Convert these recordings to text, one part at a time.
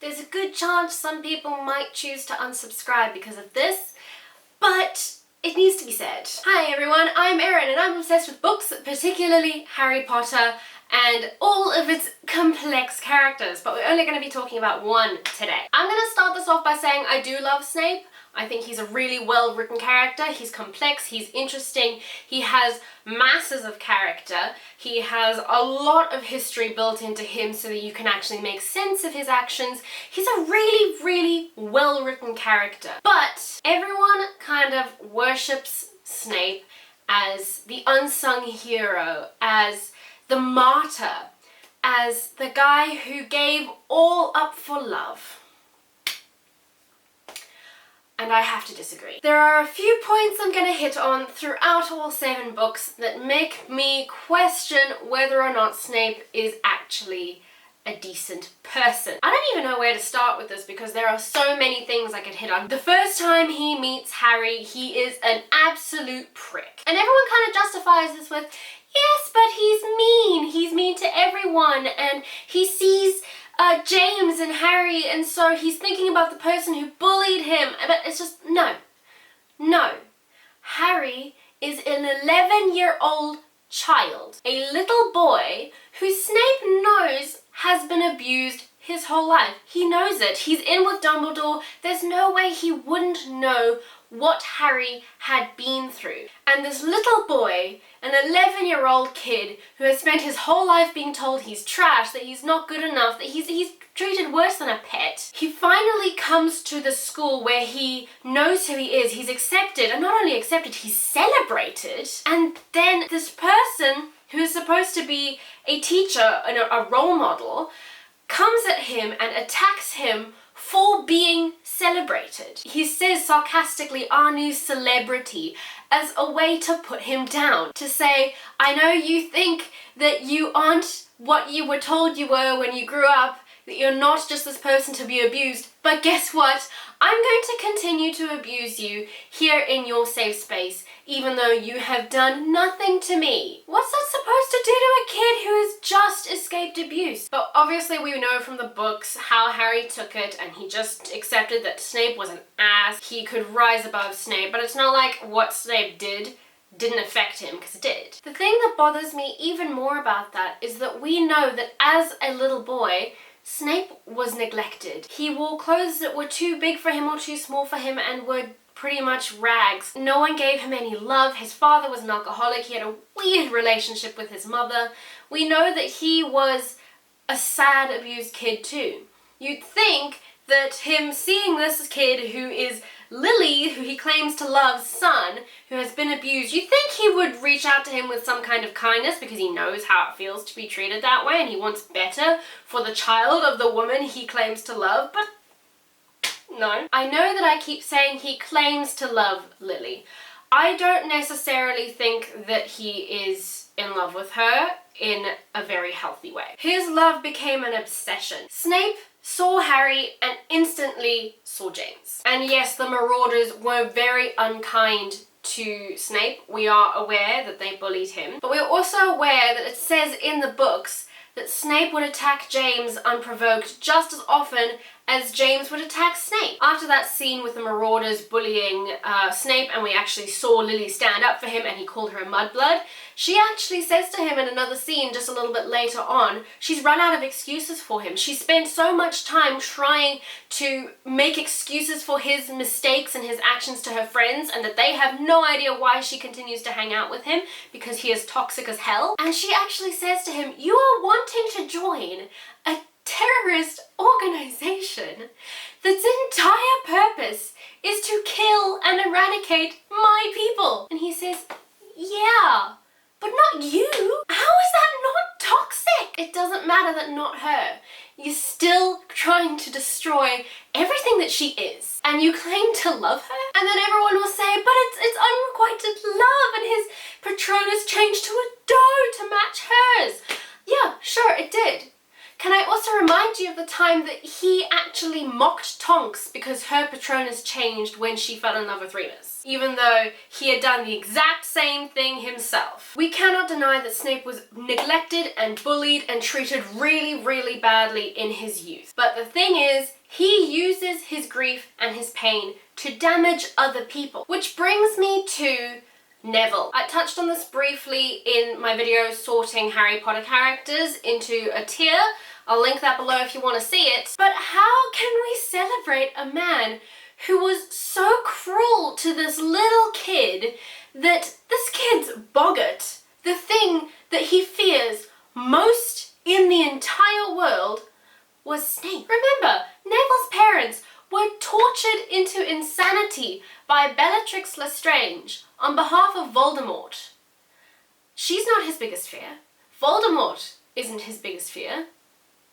there's a good chance some people might choose to unsubscribe because of this, but it needs to be said. Hi everyone, I'm Erin and I'm obsessed with books, particularly Harry Potter and all of its complex characters, but we're only going to be talking about one today. I'm going to start this off by saying I do love Snape. I think he's a really well-written character. He's complex, he's interesting, he has masses of character, he has a lot of history built into him so that you can actually make sense of his actions. He's a really, really well-written character. But everyone kind of worships Snape as the unsung hero, as the martyr, as the guy who gave all up for love. And I have to disagree. There are a few points I'm going to hit on throughout all 7 books that make me question whether or not Snape is actually a decent person. I don't even know where to start with this because there are so many things I could hit on. The first time he meets Harry, he is an absolute prick. And everyone kind of justifies this with, yes, but he's mean. He's mean to everyone and he sees James and Harry, and so he's thinking about the person who bullied him. But it's just, no. Harry is an 11-year-old child, a little boy who Snape knows has been abused his whole life. He knows it. He's in with Dumbledore. There's no way he wouldn't know what Harry had been through. And this little boy, an 11-year-old kid who has spent his whole life being told he's trash, that he's not good enough, that he's treated worse than a pet. He finally comes to the school where he knows who he is, he's accepted, and not only accepted, he's celebrated. And then this person who is supposed to be a teacher and a role model comes at him and attacks him for being celebrated. He says sarcastically, "our new celebrity," as a way to put him down. To say, I know you think that you aren't what you were told you were when you grew up, that you're not just this person to be abused, but guess what? I'm going to continue to abuse you here in your safe space, even though you have done nothing to me. What's that supposed to do to a kid who has just escaped abuse? But obviously we know from the books how Harry took it, and he just accepted that Snape was an ass. He could rise above Snape, but it's not like what Snape didn't affect him, because it did. The thing that bothers me even more about that is that we know that as a little boy, Snape was neglected. He wore clothes that were too big for him or too small for him and were pretty much rags. No one gave him any love. His father was an alcoholic. He had a weird relationship with his mother. We know that he was a sad, abused kid too. You'd think that him seeing this kid who is Lily, who he claims to love's son, who has been abused, you'd think he would reach out to him with some kind of kindness because he knows how it feels to be treated that way and he wants better for the child of the woman he claims to love, but no. I know that I keep saying he claims to love Lily. I don't necessarily think that he is in love with her in a very healthy way. His love became an obsession. Snape saw Harry and instantly saw James. And yes, the Marauders were very unkind to Snape. We are aware that they bullied him, but we're also aware that it says in the books that Snape would attack James unprovoked just as often as James would attack Snape. After that scene with the Marauders bullying Snape, and we actually saw Lily stand up for him and he called her mudblood, she actually says to him in another scene just a little bit later on, she's run out of excuses for him. She spent so much time trying to make excuses for his mistakes and his actions to her friends, and that they have no idea why she continues to hang out with him because he is toxic as hell. And she actually says to him, "You are wanting to join a terrorist organization that's entire purpose is to kill and eradicate my people." And he says, "Yeah, but not you. How is that not toxic?" It doesn't matter that not her. You're still trying to destroy everything that she is. And you claim to love her? And then everyone will say, but it's unrequited love, and his Patronus changed to a doe to match hers. Yeah, sure, it did. Can I also remind you of the time that he actually mocked Tonks because her Patronus changed when she fell in love with Remus, even though he had done the exact same thing himself. We cannot deny that Snape was neglected and bullied and treated really, really badly in his youth. But the thing is, he uses his grief and his pain to damage other people. Which brings me to Neville. I touched on this briefly in my video sorting Harry Potter characters into a tier. I'll link that below if you want to see it. But how can we celebrate a man who was so cruel to this little kid that this kid's boggart, the thing that he fears most in the entire world, was Snape? Remember, Neville's parents were tortured into insanity by Bellatrix Lestrange on behalf of Voldemort. She's not his biggest fear. Voldemort isn't his biggest fear.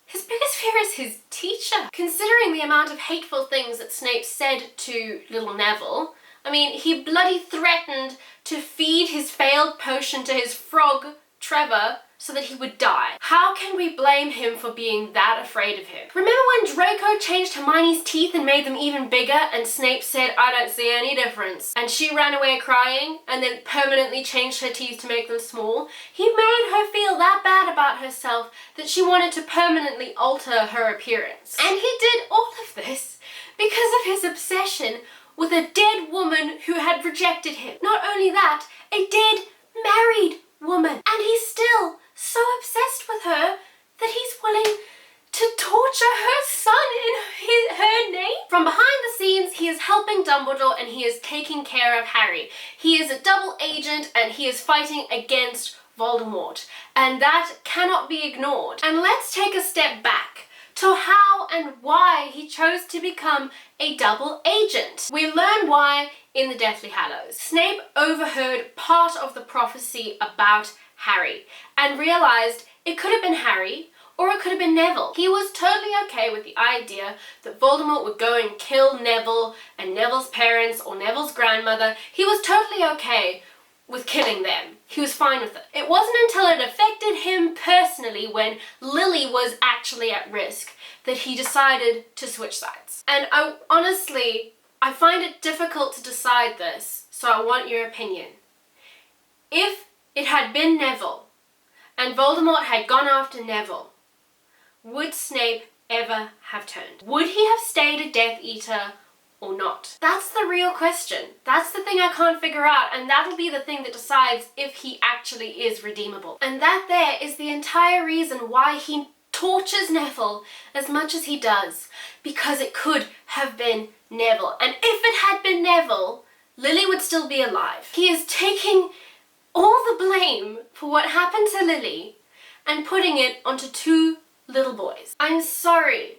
His biggest fear is his teacher. Considering the amount of hateful things that Snape said to little Neville, I mean, he bloody threatened to feed his failed potion to his frog, Trevor, so that he would die. How can we blame him for being that afraid of him? Remember when Draco changed Hermione's teeth and made them even bigger and Snape said, "I don't see any difference," and she ran away crying and then permanently changed her teeth to make them small? He made her feel that bad about herself that she wanted to permanently alter her appearance. And he did all of this because of his obsession with a dead woman who had rejected him. Not only that, a dead married woman. And he's still so obsessed with her that he's willing to torture her son in her name. From behind the scenes, he is helping Dumbledore and he is taking care of Harry. He is a double agent and he is fighting against Voldemort. And that cannot be ignored. And let's take a step back to how and why he chose to become a double agent. We learn why in the Deathly Hallows. Snape overheard part of the prophecy about Harry and realized it could have been Harry or it could have been Neville. He was totally okay with the idea that Voldemort would go and kill Neville and Neville's parents or Neville's grandmother. He was totally okay with killing them. He was fine with it. It wasn't until it affected him personally, when Lily was actually at risk, that he decided to switch sides. And I find it difficult to decide this, so I want your opinion. If it had been Neville, and Voldemort had gone after Neville, would Snape ever have turned? Would he have stayed a Death Eater or not? That's the real question. That's the thing I can't figure out, and that'll be the thing that decides if he actually is redeemable. And that there is the entire reason why he tortures Neville as much as he does, because it could have been Neville. And if it had been Neville, Lily would still be alive. He is taking all the blame for what happened to Lily and putting it onto two little boys. I'm sorry,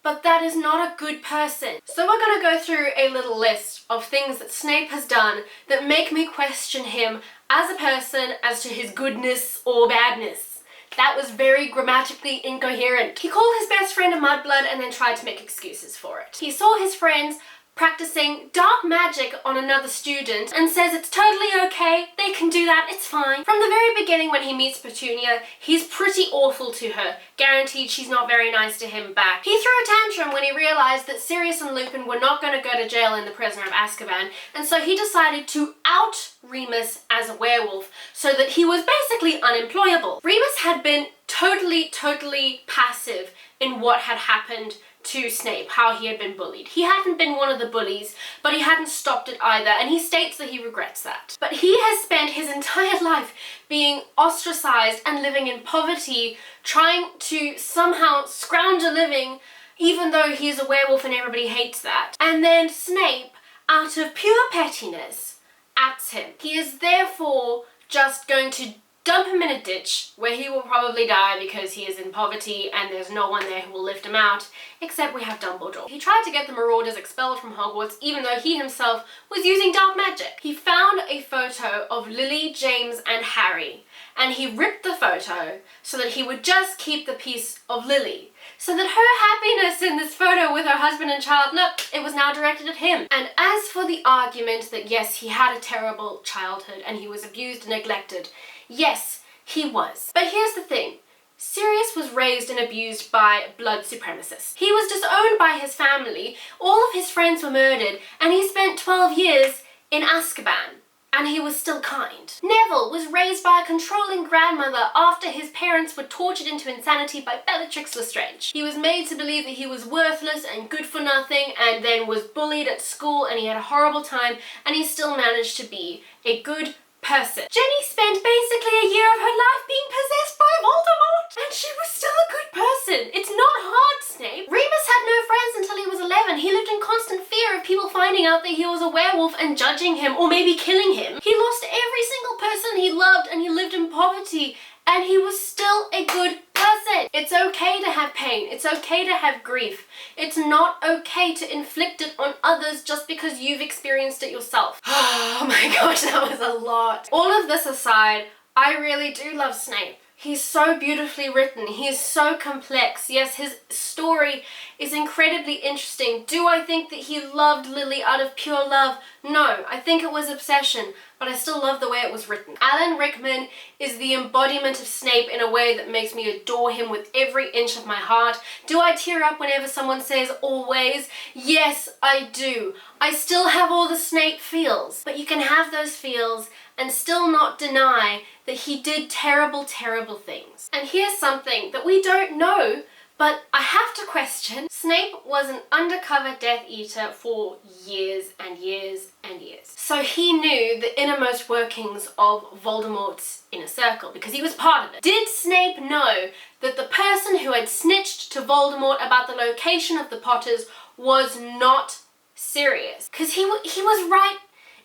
but that is not a good person. So we're going to go through a little list of things that Snape has done that make me question him as a person as to his goodness or badness. That was very grammatically incoherent. He called his best friend a mudblood and then tried to make excuses for it. He saw his friends practicing dark magic on another student and says it's totally okay, they can do that, it's fine. From the very beginning when he meets Petunia, he's pretty awful to her. Guaranteed she's not very nice to him back. He threw a tantrum when he realized that Sirius and Lupin were not going to go to jail in The Prisoner of Azkaban, and so he decided to out Remus as a werewolf so that he was basically unemployable. Remus had been totally passive in what had happened to Snape, how he had been bullied. He hadn't been one of the bullies, but he hadn't stopped it either, and he states that he regrets that. But he has spent his entire life being ostracized and living in poverty, trying to somehow scrounge a living, even though he is a werewolf and everybody hates that. And then Snape, out of pure pettiness, outs him. He is therefore just going to dump him in a ditch where he will probably die because he is in poverty and there's no one there who will lift him out, except we have Dumbledore. He tried to get the Marauders expelled from Hogwarts even though he himself was using dark magic. He found a photo of Lily, James and Harry, and he ripped the photo so that he would just keep the piece of Lily, so that her happiness in this photo with her husband and child, nope, it was now directed at him. And as for the argument that yes, he had a terrible childhood and he was abused and neglected, yes, he was. But here's the thing. Sirius was raised and abused by blood supremacists. He was disowned by his family, all of his friends were murdered, and he spent 12 years in Azkaban. And he was still kind. Neville was raised by a controlling grandmother after his parents were tortured into insanity by Bellatrix Lestrange. He was made to believe that he was worthless and good for nothing, and then was bullied at school, and he had a horrible time, and he still managed to be a good person. Jenny spent basically a year of her life being possessed by Voldemort, and she was still a good person. It's not hard, Snape. Remus had no friends until he was 11. He lived in constant fear of people finding out that he was a werewolf and judging him or maybe killing him. He lost every single person he loved, and he lived in poverty, and he was still a good person. It's okay to have pain. It's okay to have grief. It's not okay to inflict it on others just because you've experienced it yourself. Oh my gosh, that was a lot. All of this aside, I really do love Snape. He's so beautifully written. He is so complex. Yes, his story is incredibly interesting. Do I think that he loved Lily out of pure love? No, I think it was obsession, but I still love the way it was written. Alan Rickman is the embodiment of Snape in a way that makes me adore him with every inch of my heart. Do I tear up whenever someone says always? Yes, I do. I still have all the Snape feels, but you can have those feels and still not deny that he did terrible, terrible things. And here's something that we don't know, but I have to question. Snape was an undercover Death Eater for years and years and years. So he knew the innermost workings of Voldemort's inner circle because he was part of it. Did Snape know that the person who had snitched to Voldemort about the location of the Potters was not Sirius? Because he was right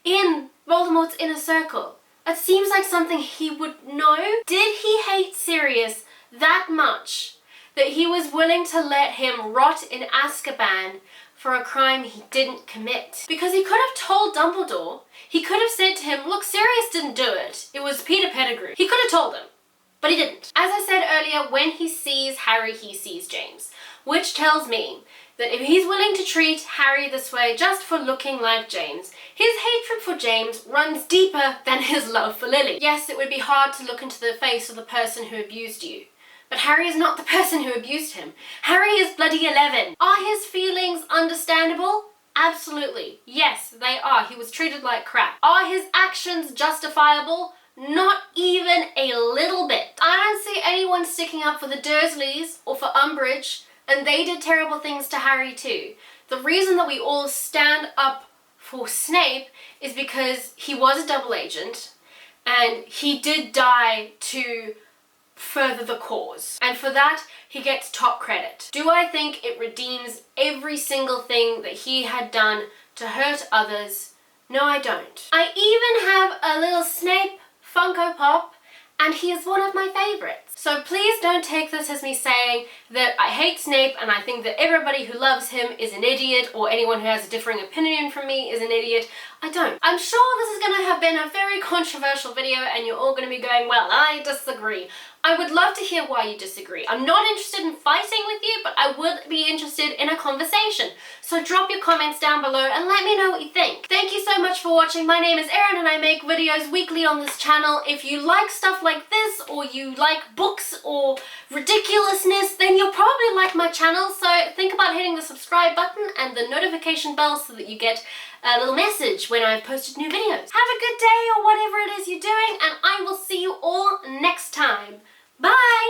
in Voldemort's inner circle. It seems like something he would know. Did he hate Sirius that much that he was willing to let him rot in Azkaban for a crime he didn't commit? Because he could have told Dumbledore. He could have said to him, look, Sirius didn't do it. It was Peter Pettigrew. He could have told him, but he didn't. As I said earlier, when he sees Harry, he sees James, which tells me that if he's willing to treat Harry this way just for looking like James, his hatred for James runs deeper than his love for Lily. Yes, it would be hard to look into the face of the person who abused you, but Harry is not the person who abused him. Harry is bloody 11. Are his feelings understandable? Absolutely. Yes, they are. He was treated like crap. Are his actions justifiable? Not even a little bit. I don't see anyone sticking up for the Dursleys or for Umbridge, and they did terrible things to Harry too. The reason that we all stand up for Snape is because he was a double agent and he did die to further the cause. And for that, he gets top credit. Do I think it redeems every single thing that he had done to hurt others? No, I don't. I even have a little Snape Funko Pop, and he is one of my favorites. So please don't take this as me saying that I hate Snape and I think that everybody who loves him is an idiot, or anyone who has a differing opinion from me is an idiot. I don't. I'm sure this is going to have been a very controversial video and you're all going to be going, well, I disagree. I would love to hear why you disagree. I'm not interested in fighting with you, but I would be interested in a conversation. So drop your comments down below and let me know what you think. Thank you so much for watching. My name is Erin and I make videos weekly on this channel. If you like stuff like this, or you like books or ridiculousness, then you'll probably like my channel. So think about hitting the subscribe button and the notification bell so that you get a little message when I've posted new videos. Have a good day or whatever it is you're doing, and I will see you all next time. Bye!